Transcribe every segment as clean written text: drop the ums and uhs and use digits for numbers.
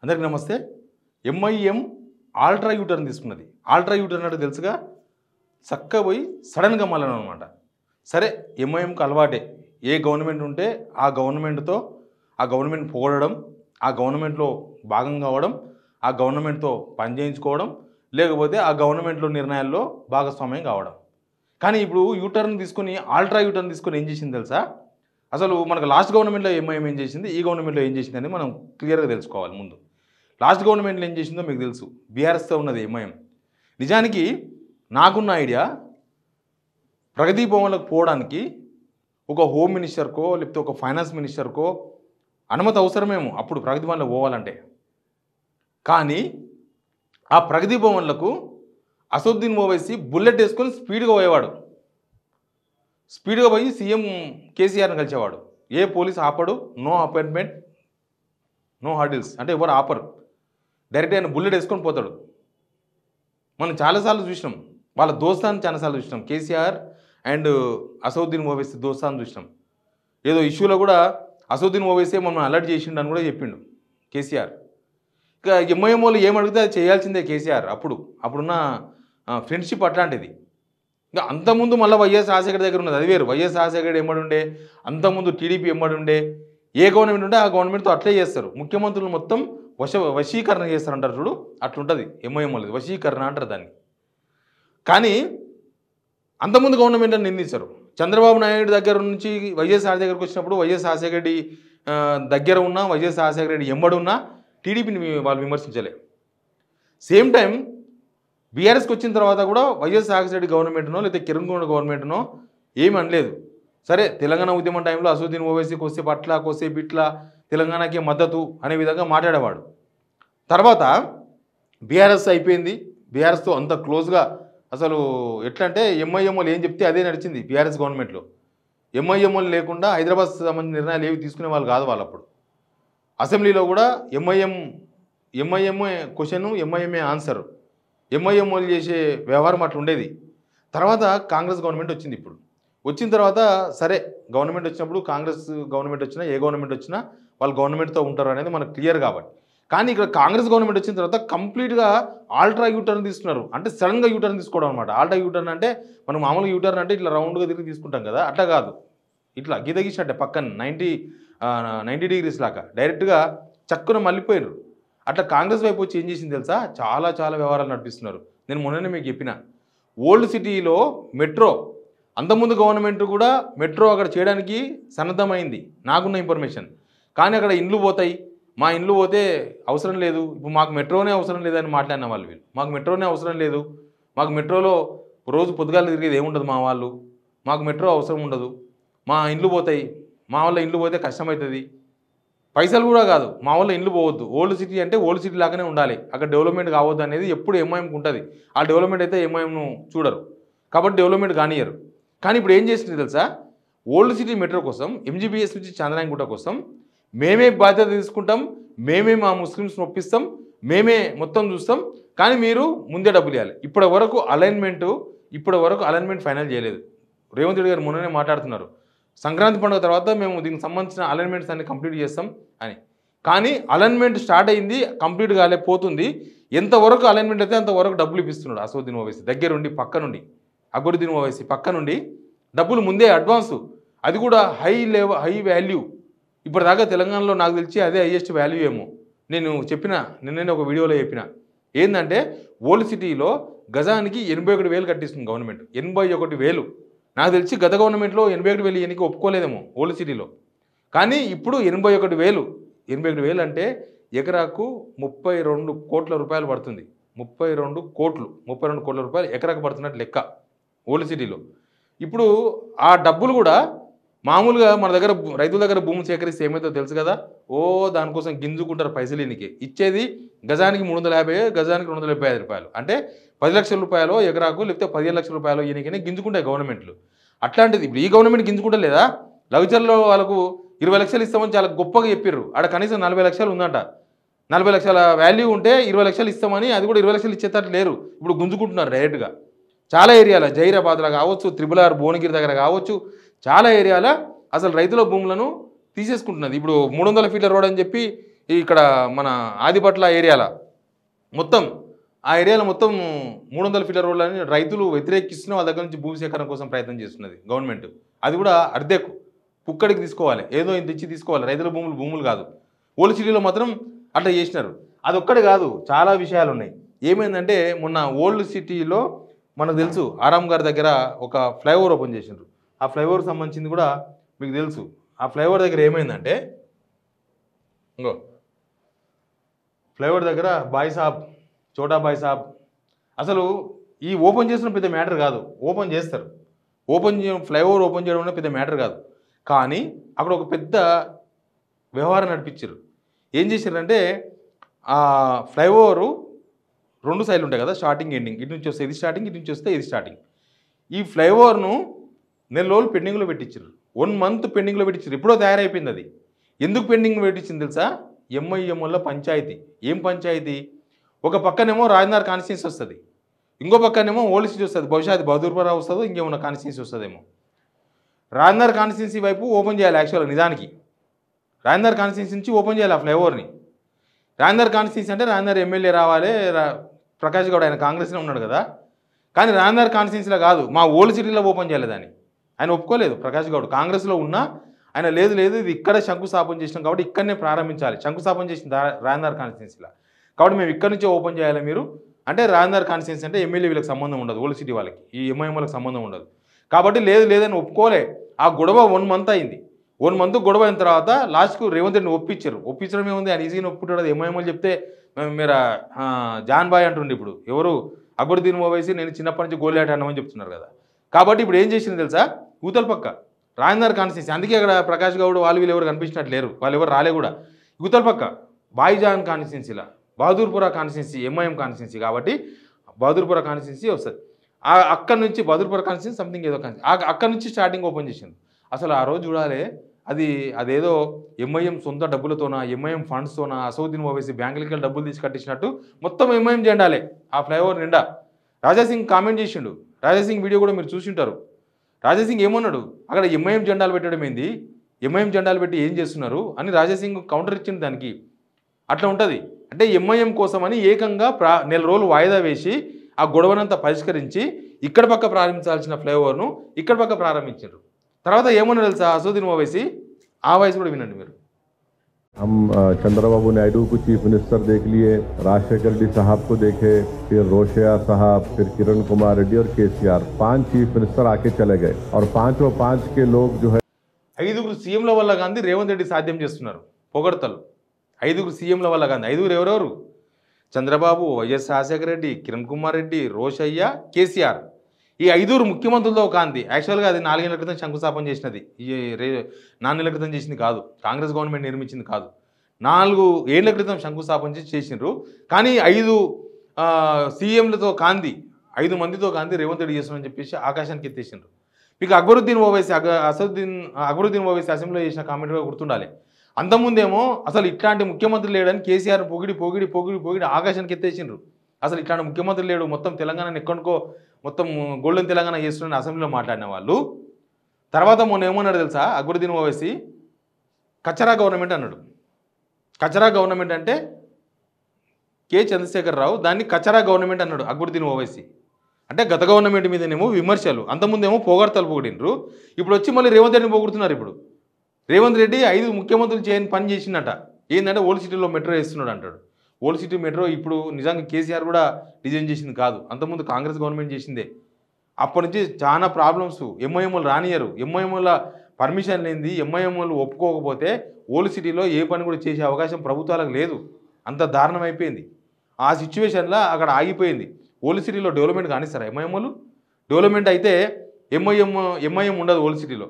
అందరికీ నమస్తే. MIM ultra U turn తీసుకున్నది. ఆల్ట్రా యూటర్న్ అంటే తెలుసుగా, చక్కగా పోయి సడన్గా మళ్ళను అనమాట. సరే, ఎంఐఎంకి అలవాటే. ఏ గవర్నమెంట్ ఉంటే ఆ గవర్నమెంట్తో ఆ గవర్నమెంట్ పొగడడం, ఆ గవర్నమెంట్లో భాగం కావడం, ఆ గవర్నమెంట్తో పని చేయించుకోవడం, లేకపోతే ఆ గవర్నమెంట్లో నిర్ణయాల్లో భాగస్వామ్యం కావడం. కానీ ఇప్పుడు యూటర్న్ తీసుకొని ఆల్ట్రా యూటర్న్ తీసుకొని ఏం చేసింది తెలుసా? అసలు మనకు లాస్ట్ గవర్నమెంట్లో ఎంఐఎం ఏం చేసింది, ఈ గవర్నమెంట్లో ఏం చేసింది అని మనం క్లియర్గా తెలుసుకోవాలి. ముందు లాస్ట్ గవర్నమెంట్లో ఏం చేసిందో మీకు తెలుసు. బీఆర్ఎస్తో ఉన్నది ఎంఐఎం. నిజానికి నాకున్న ఐడియా, ప్రగతి భవన్లకు పోవడానికి ఒక హోమ్ మినిస్టర్కో లేకపోతే ఒక ఫైనాన్స్ మినిస్టర్కో అనుమతి అవసరమేమో అప్పుడు ప్రగతి భవన్లకు పోవాలంటే. కానీ ఆ ప్రగతి భవన్లకు అసదుద్దీన్ ఓవైసీ బుల్లెట్ వేసుకొని స్పీడ్గా పోయేవాడు. స్పీడ్గా పోయి సీఎం కేసీఆర్ని కలిసేవాడు. ఏ పోలీస్ ఆపడు, నో అపాయింట్మెంట్, నో హర్డిల్స్, అంటే ఎవరు ఆపరు. డైరెక్ట్ ఆయన బుల్లెట్ వేసుకొని పోతాడు. మనం చాలాసార్లు చూసినాం, వాళ్ళ దోస్తాన్ని చాలాసార్లు చూసినాం. కేసీఆర్ అండ్ అసదుద్దీన్ ఓవైసీ దోస్తాన్ని చూసినాం. ఏదో ఇష్యూలో కూడా అసదుద్దీన్ ఓవైసీ మమ్మల్ని అలర్ట్ చేసిండు అని కూడా చెప్పిండు కేసీఆర్. ఇక ఎంఐఎం వాళ్ళు ఏమడిగితే అది చేయాల్సిందే కేసీఆర్. అప్పుడున్న ఫ్రెండ్షిప్ అట్లాంటిది. ఇంకా అంతకుముందు మళ్ళీ వైఎస్ రాజశేఖర దగ్గర ఉన్నది, అది వేరు. వైఎస్ రాజశేఖర ఎమ్మడుండే, అంతకుముందు టీడీపీ ఎమ్మడుండే, ఏ గవర్నమెంట్ ఉంటే ఆ గవర్నమెంట్తో అట్లే చేస్తారు. ముఖ్యమంత్రులు మొత్తం వశీకరణ చేస్తారంటారు చూడు, అట్లుంటుంది ఎంఐఎం వాళ్ళది. వశీకరణ అంటారు దాన్ని. కానీ అంతకుముందు గవర్నమెంట్ అని నిందించారు. చంద్రబాబు నాయుడు దగ్గర నుంచి వైఎస్ రాజశేఖర దగ్గరకు వచ్చినప్పుడు వైఎస్ రాజశేఖర రెడ్డి దగ్గర ఉన్నా, వైఎస్ రాజశేఖర రెడ్డి ఎమ్మడున్నా టీడీపీని వాళ్ళు విమర్శించలే. సేమ్ టైం బీఆర్ఎస్కి వచ్చిన తర్వాత కూడా వైఎస్ రాజశేఖర రెడ్డి గవర్నమెంట్నో లేదా కిరణ్ కుమార్ గవర్నమెంట్నో ఏమి అనలేదు. సరే, తెలంగాణ ఉద్యమం టైంలో అసదుద్దీన్ ఓవైసీ కోసేపు అట్లా కోసేపు ఇట్లా తెలంగాణకి మద్దతు అనే విధంగా మాట్లాడేవాడు. తర్వాత బీఆర్ఎస్ అయిపోయింది. బీఆర్ఎస్తో అంత క్లోజ్గా అసలు ఎట్లా అంటే ఎంఐఎం వాళ్ళు ఏం చెప్తే అదే నడిచింది బీఆర్ఎస్ గవర్నమెంట్లో. ఎంఐఎం వాళ్ళు లేకుండా హైదరాబాద్ సంబంధించిన నిర్ణయాలు ఏవి తీసుకునే వాళ్ళు కాదు వాళ్ళు. అప్పుడు అసెంబ్లీలో కూడా ఎంఐఎంఏ క్వశ్చను, ఎంఐఎంఏ ఆన్సరు, ఎంఐఎం వాళ్ళు చేసే వ్యవహారం అట్లా ఉండేది. తర్వాత కాంగ్రెస్ గవర్నమెంట్ వచ్చింది. ఇప్పుడు వచ్చిన తర్వాత సరే, గవర్నమెంట్ వచ్చినప్పుడు కాంగ్రెస్ గవర్నమెంట్ వచ్చినా ఏ గవర్నమెంట్ వచ్చినా వాళ్ళు గవర్నమెంట్తో ఉంటారు అనేది మనకు క్లియర్ కాబట్టి. కానీ ఇక్కడ కాంగ్రెస్ గవర్నమెంట్ వచ్చిన తర్వాత కంప్లీట్గా ఆల్ట్రా యూటర్న్ తీసుకున్నారు. అంటే సడన్గా యూటర్న్ తీసుకోవడం అనమాట. ఆల్ట్రా యూటర్న్ అంటే మనం మామూలుగా యూటర్న్ అంటే ఇట్లా రౌండ్గా తిరిగి తీసుకుంటాం కదా, అట్లా కాదు. ఇట్లా గీత గీసినట్టే పక్కన 90 డిగ్రీస్ లాగా డైరెక్ట్గా చక్కున మళ్ళీపోయారు. అట్లా కాంగ్రెస్ వైపు వచ్చి ఏం చేసింది తెలుసా? చాలా చాలా వ్యవహారాలు నడిపిస్తున్నారు. నేను మొన్ననే మీకు చెప్పిన, ఓల్డ్ సిటీలో మెట్రో, అంతకుముందు గవర్నమెంట్ కూడా మెట్రో అక్కడ చేయడానికి సన్నద్ధమైంది నాకున్న ఇన్ఫర్మేషన్. కానీ అక్కడ ఇండ్లు పోతాయి, మా ఇండ్లు పోతే అవసరం లేదు, ఇప్పుడు మాకు మెట్రోనే అవసరం లేదని మాట్లాడిన వాళ్ళు వీళ్ళు. మాకు మెట్రోనే అవసరం లేదు, మాకు మెట్రోలో రోజు పొద్దుగాలు తిరిగేది ఏముండదు మా వాళ్ళు, మాకు మెట్రో అవసరం ఉండదు, మా ఇండ్లు పోతాయి, మా వల్ల ఇండ్లు పోతే కష్టమవుతుంది, పైసలు కూడా కాదు, మా వల్ల ఇండ్లు పోవద్దు, ఓల్డ్ సిటీ అంటే ఓల్డ్ సిటీ లాగానే ఉండాలి, అక్కడ డెవలప్మెంట్ కావద్దు అనేది ఎప్పుడు ఎంఐఎంకి ఉంటుంది. ఆ డెవలప్మెంట్ అయితే ఎంఐఎంను చూడరు కాబట్టి డెవలప్మెంట్ కానియరు. కానీ ఇప్పుడు ఏం చేసింది తెలుసా? ఓల్డ్ సిటీ మెట్రో కోసం, ఎంజీబీఎస్ నుంచి చాంద్రాయణగుట్ట కోసం మేమే బాధ్యత తీసుకుంటాం, మేమే మా ముస్లిమ్స్ని ఒప్పిస్తాం, మేమే మొత్తం చూస్తాం, కానీ మీరు ముందే డబ్బులు ఇవ్వాలి. ఇప్పటి వరకు అలైన్మెంట్ ఫైనల్ చేయలేదు. రేవంత్ రెడ్డి గారు మొన్ననే మాట్లాడుతున్నారు, సంక్రాంతి పండుగ తర్వాత మేము దీనికి సంబంధించిన అలైన్మెంట్స్ అన్ని కంప్లీట్ చేస్తాం అని. కానీ అలైన్మెంట్ స్టార్ట్ అయింది, కంప్లీట్ కాలేకపోతుంది. ఎంతవరకు అలైన్మెంట్ అయితే అంతవరకు డబ్బులు ఇప్పిస్తున్నాడు అసదుద్దీన్ ఓవైసీ దగ్గరుండి, పక్క నుండి అక్బరుద్దీన్ ఓవైసీ పక్క నుండి డబ్బులు ముందే అడ్వాన్సు. అది కూడా హై వాల్యూ. ఇప్పటిదాకా తెలంగాణలో నాకు తెలిసి అదే హైయెస్ట్ వాల్యూ ఏమో. నేను నిన్ననే ఒక వీడియోలో చెప్పిన, ఏంటంటే ఓల్డ్ సిటీలో గజానికి 81,000 కట్టిస్తుంది గవర్నమెంట్. 81,000. నాకు తెలిసి గత గవర్నమెంట్లో 81,000 ఎన్నిక ఒప్పుకోలేదేమో ఓల్డ్ సిటీలో. కానీ ఇప్పుడు 81,000 అంటే ఎకరాకు 32 కోట్ల రూపాయలు పడుతుంది. 32 కోట్ల రూపాయలు ఎకరాకు పడుతున్నట్టు లెక్క ఓల్డ్ సిటీలో. ఇప్పుడు ఆ డబ్బులు కూడా మామూలుగా మన దగ్గర రైతుల దగ్గర భూమి సేకరిస్తే ఏమైతే తెలుసు కదా, దానికోసం గింజుకుంటారు పైసలు ఎన్నికే. ఇచ్చేది గజానికి 350, గజానికి 275 రూపాయలు. అంటే 10 లక్షల రూపాయలు ఎకరాకు, లేకపోతే 15 లక్షల రూపాయలు ఎన్నికనే గింజుకుంటాయి గవర్నమెంట్లు. అట్లాంటిది ఇప్పుడు ఈ గవర్నమెంట్ గింజుకుంటలేదా? లగ్జర్లో వాళ్ళకు 20 లక్షలు ఇస్తామని చాలా గొప్పగా చెప్పారు. ఆడ కనీసం 40 లక్షలు ఉందంట. 40 లక్షల వాల్యూ ఉంటే 20 లక్షలు ఇస్తామని, అది కూడా 20 లక్షలు ఇచ్చేటట్టు లేరు. ఇప్పుడు గుంజుకుంటున్నారు డైరెక్ట్గా. చాలా ఏరియాలో, జైరాబాద్లో కావచ్చు, త్రిబులార్ భువనగిరి దగ్గర కావచ్చు, చాలా ఏరియాలో అసలు రైతుల భూములను తీసేసుకుంటున్నది. ఇప్పుడు 300 ఫీట్ల రోడ్ అని చెప్పి ఇక్కడ మన ఆదిపట్ల ఏరియాలో మొత్తం ఆ ఏరియాలో మొత్తం 300 ఫీట్ల రోడ్లని రైతులు వ్యతిరేకిస్తున్న వాళ్ళ దగ్గర నుంచి భూ సేకరణ కోసం ప్రయత్నం చేస్తున్నది గవర్నమెంట్. అది కూడా అర్ధెకు పుక్కడికి తీసుకోవాలి, ఏదో ఇంత ఇచ్చి తీసుకోవాలి. రైతుల భూములు కాదు. ఓల్డ్ సిటీలో మాత్రం అట్లా చేసినారు. అది ఒక్కడే కాదు, చాలా విషయాలు ఉన్నాయి. ఏమైందంటే మొన్న ఓల్డ్ సిటీలో మనకు తెలుసు ఆరాం గారి దగ్గర ఒక ఫ్లైఓవర్ ఓపెన్ చేసినారు. ఆ ఫ్లైఓవర్కి సంబంధించింది కూడా మీకు తెలుసు. ఆ ఫ్లైఓవర్ దగ్గర ఏమైందంటే ఇంకో ఫ్లైఓవర్ దగ్గర బాయ్ సాబ్, చోటా బాయ్ సాబ్, అసలు ఈ ఓపెన్ చేసిన పెద్ద మ్యాటర్ కాదు. ఓపెన్ చేస్తారు, ఫ్లైఓవర్ ఓపెన్ చేయడం అనేది పెద్ద మ్యాటర్ కాదు. కానీ అక్కడ ఒక పెద్ద వ్యవహారం నడిపించారు. ఏం చేశారంటే ఆ ఫ్లైఓవరు 2 సైడ్లు ఉంటాయి కదా, స్టార్టింగ్ ఎండింగ్, ఇటు నుంచి వస్తే ఇది స్టార్టింగ్, ఇటు నుంచి వస్తే ఇది స్టార్టింగ్. ఈ ఫ్లైఓవర్ను నెల రోజులు పెండింగ్లో పెట్టించారు. 1 మంత్ పెండింగ్లో పెట్టించారు. ఎప్పుడో తయారైపోయింది అది. ఎందుకు పెండింగ్ పెట్టించింది తెలుసా? ఎంఐఎం వల్ల పంచాయతీ. ఏం పంచాయతీ? ఒక పక్కనేమో రాజనగర్ కాన్స్టిట్యున్సీ వస్తుంది, ఇంకో పక్కనేమో ఓల్డ్ సిటీ వస్తుంది. బహుశా అది బహదూర్పురా వస్తుందో ఇంకేమన్నా కాన్స్టిట్యున్సీ వస్తుందేమో. రాజనగర్ కాన్స్టిట్యున్సీ వైపు ఓపెన్ చేయాలి. యాక్చువల్గా నిజానికి రాజనగర్ కాన్స్టిట్యున్సీ నుంచి ఓపెన్ చేయాలి ఆ ఫ్లైఓవర్ని. రాజనగర్ కాన్స్టిట్యున్సీ అంటే రాజనగర్ ఎమ్మెల్యే రావాలి, ప్రకాష్ గౌడ్ ఆయన కాంగ్రెస్లో ఉన్నాడు కదా. కానీ రాజనగర్ కాన్స్టిట్యున్సీలో కాదు, మా ఓల్డ్ సిటీలో ఓపెన్ చేయాలి దాన్ని. ఆయన ఒప్పుకోలేదు ప్రకాష్ గౌడ్. కాంగ్రెస్లో ఉన్నా ఆయన లేదు ఇది ఇక్కడ శంకుస్థాపన చేసినాం కాబట్టి ఇక్కడనే ప్రారంభించాలి. శంకుస్థాపన చేసిన రాజనగర్ కాన్స్టిట్యున్సీలో కాబట్టి మేము ఇక్కడ నుంచే ఓపెన్ చేయాలి మీరు అంటే. రాజనగర్ కాన్స్టిట్యున్సీ అంటే ఎమ్మెల్యే వీళ్ళకి సంబంధం ఉండదు, ఓల్డ్ సిటీ వాళ్ళకి, ఈ ఎంఐఎం వాళ్ళకి సంబంధం ఉండదు కాబట్టి లేదని ఒప్పుకోలే. ఆ గొడవ 1 మంత్ అయింది. 1 మంత్ గొడవ అయిన తర్వాత లాస్ట్కు రేవంత్ రెడ్డిని ఒప్పించడం ఏముంది, ఆయన ఈజీగా ఒప్పుకుంటాడు. ఎంఐఎంలు చెప్తే మీరు జాన్ బాయ్ అంటుండే, ఇప్పుడు ఎవరు అక్బరుద్దీన్ ఓవైసీ నేను చిన్నప్పటి నుంచి గోలి ఆట అన్నామని చెప్తున్నారు కదా. కాబట్టి ఇప్పుడు ఏం చేసింది తెలుసా? ఊతల పక్క రాజనగర్ కాన్స్టిట్యున్సీ, అందుకే అక్కడ ప్రకాష్ గౌడ్ వీళ్ళు ఎవరు కనిపించినట్టు లేరు, వాళ్ళు ఎవరు రాలే కూడా. ఊతల పక్క బాయిజాన్ కాన్స్టిట్యున్సీలా బహదూర్పురా కాన్స్టిట్యున్సీ ఎంఐఎం కాన్స్టిట్యున్సీ కాబట్టి బహదూర్పురా కాన్స్టిట్యున్సీ వస్తుంది. అక్కడ నుంచి బహదూర్పురా కాన్స్టిట్యున్సీ సంథింగ్ ఏదో కాన్స్టిట్యున్సీ అక్కడ నుంచి స్టార్టింగ్ ఓపెన్ చేసింది. అసలు ఆ రోజు చూడాలి, అదేదో ఎంఐఎం సొంత డబ్బులతోనా, ఎంఐఎం ఫండ్స్తోనా, అసౌద్దీన్ ఓవైసీ బ్యాంకులకి వెళ్ళి డబ్బులు తీసి కట్టించినట్టు మొత్తం ఎంఐఎం జెండాలే ఆ ఫ్లైఓవర్ నిండా. రాజాసింగ్ కామెంట్ చేసిండు, రాజాసింగ్ వీడియో కూడా మీరు చూసింటారు. రాజాసింగ్ ఏమన్నాడు, అక్కడ ఎంఐఎం జెండాలు పెట్టడం ఏంది, ఎంఐఎం జెండాలు పెట్టి ఏం చేస్తున్నారు అని రాజాసింగ్ కౌంటర్ ఇచ్చింది దానికి. అట్లా ఉంటుంది అంటే ఎంఐఎం కోసమని ఏకంగా నెల రోజులు వాయిదా వేసి ఆ గొడవనంతా పరిష్కరించి ఇక్కడ పక్క ప్రారంభించాల్సిన ఫ్లైఓవర్ను ఇక్కడ పక్క ప్రారంభించారు. తర్వాత ఏమన్నా తెలుసా అసదుద్దీన్ ఓవైసీ, ఆ వాయిస్ కూడా వినండి మీరు. हम चंद्रबाबू नायडू को चीफ मिनिस्टर देख लिए, राजशेखर रेड्डी साहब को देखे, फिर रोशया साहब, फिर किरण कुमार रेड्डी और केसीआर, 5 चीफ मिनिस्टर आके चले गए और 5 के लोग जो है 5 సీఎంల వల్ల గాంధీ రేవంత్ రెడ్డి సాధ్యం చేస్తున్నారు పొగడతలు. 5 సీఎంల వల్ల గాంధీ. 5 ఎవరెవరు? చంద్రబాబు, వైఎస్ రాజశేఖర రెడ్డి, కిరణ్ కుమార్ రెడ్డి, రోషయ్య, కేసీఆర్. ఈ 5 ముఖ్యమంత్రులతో కాంతి. యాక్చువల్గా అది 4 ఏళ్ల క్రితం శంకుస్థాపన చేసినది, 4 నెలల క్రితం చేసింది కాదు, కాంగ్రెస్ గవర్నమెంట్ నిర్మించింది కాదు. 4 ఏళ్ల క్రితం శంకుస్థాపన చేసినారు. కానీ 5 సీఎంలతో కాంతి, 5 మందితో కాంతి రేవంత్ రెడ్డి చేస్తున్నారని చెప్పేసి ఆకాశానికి ఎత్తేసినారు. మీకు అక్బరుద్దీన్ ఓవైసీ అసెంబ్లీలో చేసిన కామెంట్ కూడా గుర్తుండాలి. అంతకుముందేమో అసలు ఇట్లాంటి ముఖ్యమంత్రి లేడని కేసీఆర్ పొగిడి ఆకాశానికి ఎత్తేసిండ్రు. అసలు ఇట్లాంటి ముఖ్యమంత్రి లేడు, మొత్తం తెలంగాణను ఎక్కడికో మొత్తం గోల్డెన్ తెలంగాణ చేస్తున్న అసెంబ్లీలో మాట్లాడిన వాళ్ళు. తర్వాత మొన్న ఏమన్నాడు తెలుసా అక్బరుద్దీన్ ఓవైసీ? కచరా గవర్నమెంట్ అన్నాడు. కచరా గవర్నమెంట్ అంటే కె చంద్రశేఖర్ రావు దాన్ని కచరా గవర్నమెంట్ అన్నాడు అక్బరుద్దీన్ ఓవైసీ. అంటే గత గవర్నమెంట్ మీదనేమో విమర్శలు, అంతకుముందేమో పొగడతలు పొగిడినరు, ఇప్పుడు వచ్చి మళ్ళీ రేవంత్ రెడ్డిని పొగుడుతున్నారు. ఇప్పుడు రేవంత్ రెడ్డి 5 ముఖ్యమంత్రులు చేయని పని చేసిందట. ఏంటంటే ఓల్డ్ సిటీలో మెట్రో వేస్తున్నాడు అంటాడు. ఓల్డ్ సిటీ మెట్రో ఇప్పుడు నిజంగా కేసీఆర్ కూడా డిజైన్ చేసింది కాదు, అంతకుముందు కాంగ్రెస్ గవర్నమెంట్ చేసిందే. అప్పటి నుంచి చాలా ప్రాబ్లమ్స్. ఎంఐఎంలు రానియరు, ఎంఐఎంల పర్మిషన్ లేనిది, ఎంఐఎంలు ఒప్పుకోకపోతే ఓల్డ్ సిటీలో ఏ పని కూడా చేసే అవకాశం ప్రభుత్వాలకు లేదు. అంత దారుణం అయిపోయింది. ఆ సిచ్యువేషన్లో అక్కడ ఆగిపోయింది. ఓల్డ్ సిటీలో డెవలప్మెంట్ కానిస్తారా ఎంఐఎంలు? డెవలప్మెంట్ అయితే ఎంఐఎం ఉండదు ఓల్డ్ సిటీలో.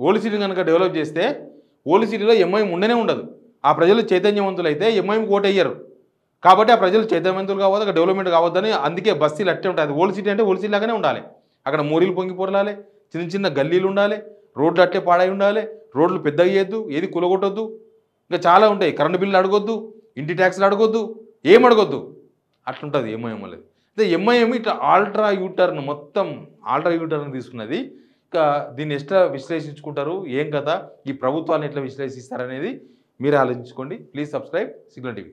ఓల్డ్ సిటీ కనుక డెవలప్ చేస్తే ఓల్డ్ సిటీలో ఎంఐఎం ఉండనే ఉండదు. ఆ ప్రజలు చైతన్యవంతులు అయితే ఎంఐఎం ఓటు వేయరు. కాబట్టి ఆ ప్రజలు చైతన్యవంతులు కావద్దు, అక్కడ డెవలప్మెంట్ కావద్దని అందుకే బస్తీలు అట్టే ఉంటాయి. ఓల్డ్ సిటీ అంటే ఓల్డ్ సిటీ లాగానే ఉండాలి. అక్కడ మోరీలు పొంగి పొరలాలి, చిన్న గల్లీలు ఉండాలి, రోడ్లు అట్లే పాడై ఉండాలి, రోడ్లు పెద్దగా చేయొద్దు, ఏది కూలగొట్టొద్దు, ఇంకా చాలా ఉంటాయి. కరెంటు బిల్లు అడగొద్దు, ఇంటి ట్యాక్స్లు అడగొద్దు, ఏం అడగొద్దు, అట్లుంటుంది ఎంఐఎం అనేది. అయితే ఎంఐఎం ఇట్లా మొత్తం ఆల్ట్రా యూటర్న్ తీసుకున్నది. ఇంకా దీన్ని ఎట్లా విశ్లేషించుకుంటారు, ఏం కదా, ఈ ప్రభుత్వాన్ని ఎట్లా విశ్లేషిస్తారనేది మీరే ఆలోచించుకోండి. Please subscribe signal TV.